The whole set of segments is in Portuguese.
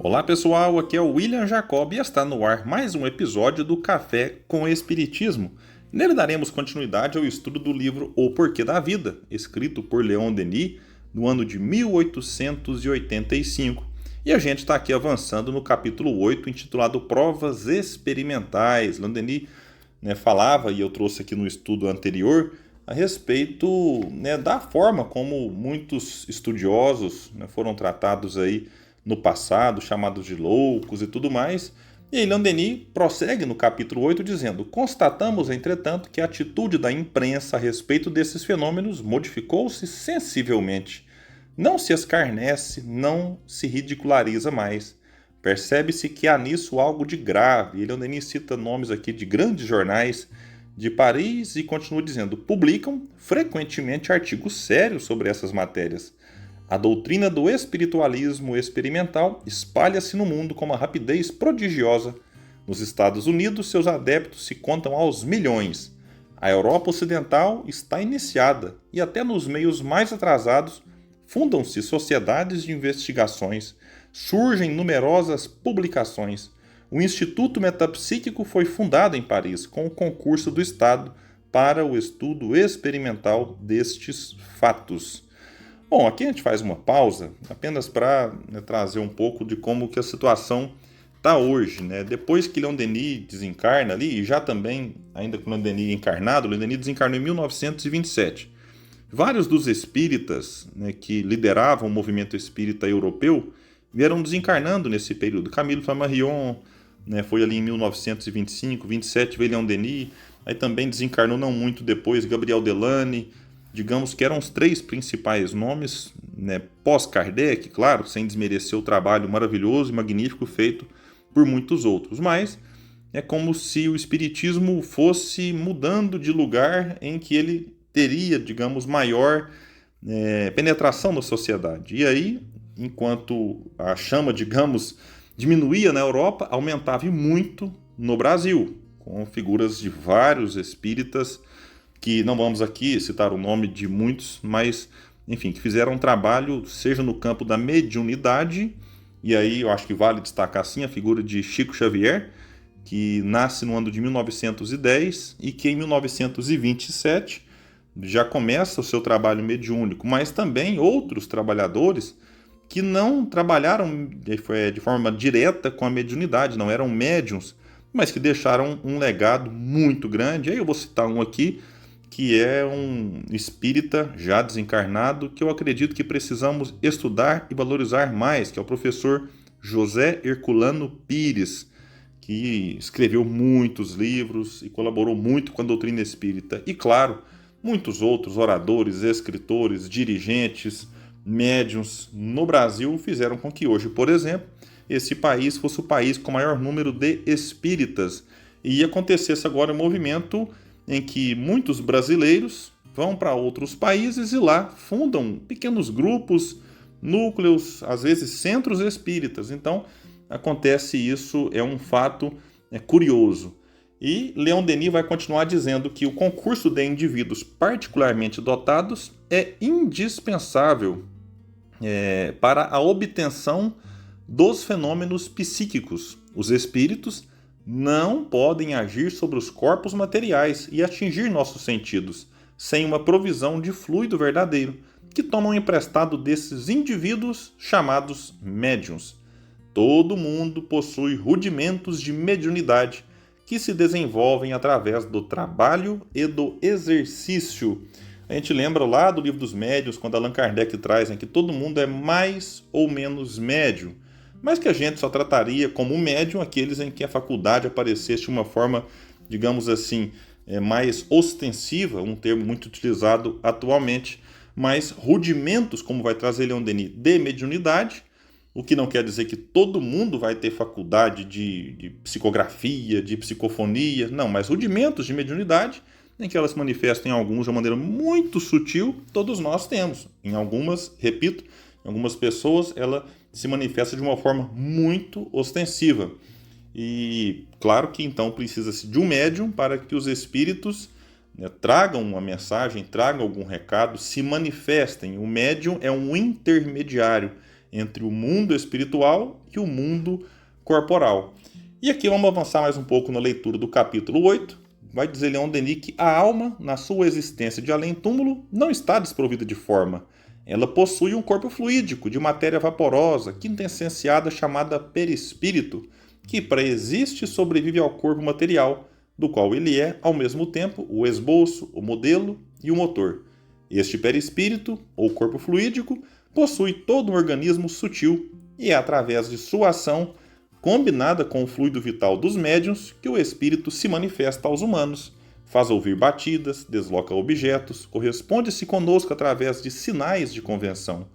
Olá pessoal, aqui é o William Jacob e está no ar mais um episódio do Café com Espiritismo. Nele daremos continuidade ao estudo do livro O Porquê da Vida, escrito por Leon Denis no ano de 1885. E a gente está aqui avançando no capítulo 8, intitulado Provas Experimentais. Leon Denis falava, e eu trouxe aqui no estudo anterior, a respeito da forma como muitos estudiosos foram tratados aí no passado, chamados de loucos e tudo mais. E aí Leon Denis prossegue no capítulo 8 dizendo: constatamos, entretanto, que a atitude da imprensa a respeito desses fenômenos modificou-se sensivelmente. Não se escarnece, não se ridiculariza mais. Percebe-se que há nisso algo de grave. E Leon Denis cita nomes aqui de grandes jornais de Paris e continua dizendo: publicam frequentemente artigos sérios sobre essas matérias. A doutrina do espiritualismo experimental espalha-se no mundo com uma rapidez prodigiosa. Nos Estados Unidos, seus adeptos se contam aos milhões. A Europa Ocidental está iniciada e até nos meios mais atrasados fundam-se sociedades de investigações, surgem numerosas publicações. O Instituto Metapsíquico foi fundado em Paris com o concurso do Estado para o estudo experimental destes fatos. Bom, aqui a gente faz uma pausa apenas para trazer um pouco de como que a situação está hoje. Depois que Leon Denis desencarna ali, e já também, ainda com Leon Denis encarnado, Leon Denis desencarnou em 1927. Vários dos espíritas que lideravam o movimento espírita europeu vieram desencarnando nesse período. Camille Flammarion foi ali em 1925, 27 veio Leon Denis, aí também desencarnou não muito depois Gabriel Delany. Digamos que eram os três principais nomes, pós-Kardec, claro, sem desmerecer o trabalho maravilhoso e magnífico feito por muitos outros. Mas é como se o espiritismo fosse mudando de lugar em que ele teria, digamos, maior penetração na sociedade. E aí, enquanto a chama, digamos, diminuía na Europa, aumentava muito no Brasil, com figuras de vários espíritas que não vamos aqui citar o nome de muitos, mas, enfim, que fizeram um trabalho, seja no campo da mediunidade, e aí eu acho que vale destacar, sim, a figura de Chico Xavier, que nasce no ano de 1910 e que em 1927 já começa o seu trabalho mediúnico, mas também outros trabalhadores que não trabalharam de forma direta com a mediunidade, não eram médiuns, mas que deixaram um legado muito grande. Aí eu vou citar um aqui, que é um espírita já desencarnado, que eu acredito que precisamos estudar e valorizar mais, que é o professor José Herculano Pires, que escreveu muitos livros e colaborou muito com a doutrina espírita. E, claro, muitos outros oradores, escritores, dirigentes, médiuns no Brasil fizeram com que hoje, por exemplo, esse país fosse o país com o maior número de espíritas. E acontecesse agora um movimento em que muitos brasileiros vão para outros países e lá fundam pequenos grupos, núcleos, às vezes centros espíritas. Então, acontece isso, é um fato curioso. E Leon Denis vai continuar dizendo que o concurso de indivíduos particularmente dotados é indispensável para a obtenção dos fenômenos psíquicos. Os espíritos não podem agir sobre os corpos materiais e atingir nossos sentidos, sem uma provisão de fluido verdadeiro, que tomam emprestado desses indivíduos chamados médiuns. Todo mundo possui rudimentos de mediunidade, que se desenvolvem através do trabalho e do exercício. A gente lembra lá do Livro dos Médiuns, quando Allan Kardec traz que todo mundo é mais ou menos médium, mas que a gente só trataria como médium aqueles em que a faculdade aparecesse de uma forma, digamos assim, mais ostensiva, um termo muito utilizado atualmente, mas rudimentos, como vai trazer Leon Denis, de mediunidade, o que não quer dizer que todo mundo vai ter faculdade de psicografia, de psicofonia, não, mas rudimentos de mediunidade, em que elas se manifestam em alguns de uma maneira muito sutil, todos nós temos. Em algumas, repito, em algumas pessoas ela se manifesta de uma forma muito ostensiva. E claro que então precisa-se de um médium para que os espíritos tragam uma mensagem, tragam algum recado, se manifestem. O médium é um intermediário entre o mundo espiritual e o mundo corporal. E aqui vamos avançar mais um pouco na leitura do capítulo 8. Vai dizer Leon Denis que a alma, na sua existência de além-túmulo, não está desprovida de forma. Ela possui um corpo fluídico, de matéria vaporosa, quintessenciada, chamada perispírito, que pré-existe e sobrevive ao corpo material, do qual ele é, ao mesmo tempo, o esboço, o modelo e o motor. Este perispírito, ou corpo fluídico, possui todo um organismo sutil e é através de sua ação, combinada com o fluido vital dos médiuns, que o espírito se manifesta aos humanos, faz ouvir batidas, desloca objetos, corresponde-se conosco através de sinais de convenção.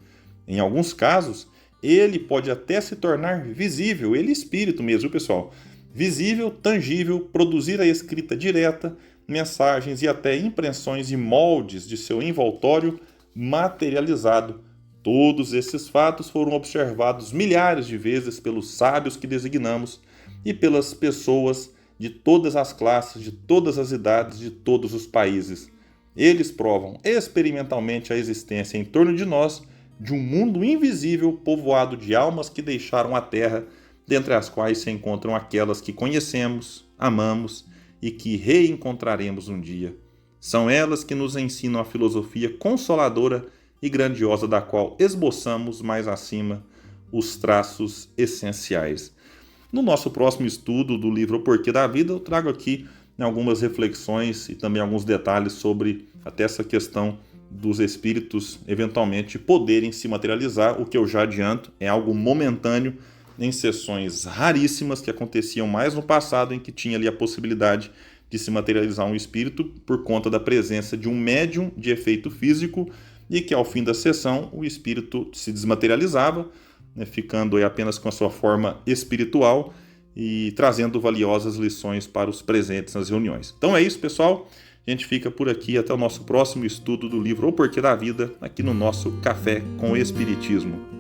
Em alguns casos, ele pode até se tornar visível, ele espírito mesmo, viu, pessoal? Visível, tangível, produzir a escrita direta, mensagens e até impressões e moldes de seu envoltório materializado. Todos esses fatos foram observados milhares de vezes pelos sábios que designamos e pelas pessoas de todas as classes, de todas as idades, de todos os países. Eles provam experimentalmente a existência em torno de nós de um mundo invisível povoado de almas que deixaram a Terra, dentre as quais se encontram aquelas que conhecemos, amamos e que reencontraremos um dia. São elas que nos ensinam a filosofia consoladora e grandiosa da qual esboçamos mais acima os traços essenciais. No nosso próximo estudo do livro O Porquê da Vida, eu trago aqui algumas reflexões e também alguns detalhes sobre até essa questão dos espíritos eventualmente poderem se materializar. O que eu já adianto é algo momentâneo, em sessões raríssimas que aconteciam mais no passado, em que tinha ali a possibilidade de se materializar um espírito por conta da presença de um médium de efeito físico e que ao fim da sessão o espírito se desmaterializava, né, ficando aí apenas com a sua forma espiritual e trazendo valiosas lições para os presentes nas reuniões. Então é isso, pessoal. A gente fica por aqui até o nosso próximo estudo do livro O Porquê da Vida, aqui no nosso Café com o Espiritismo.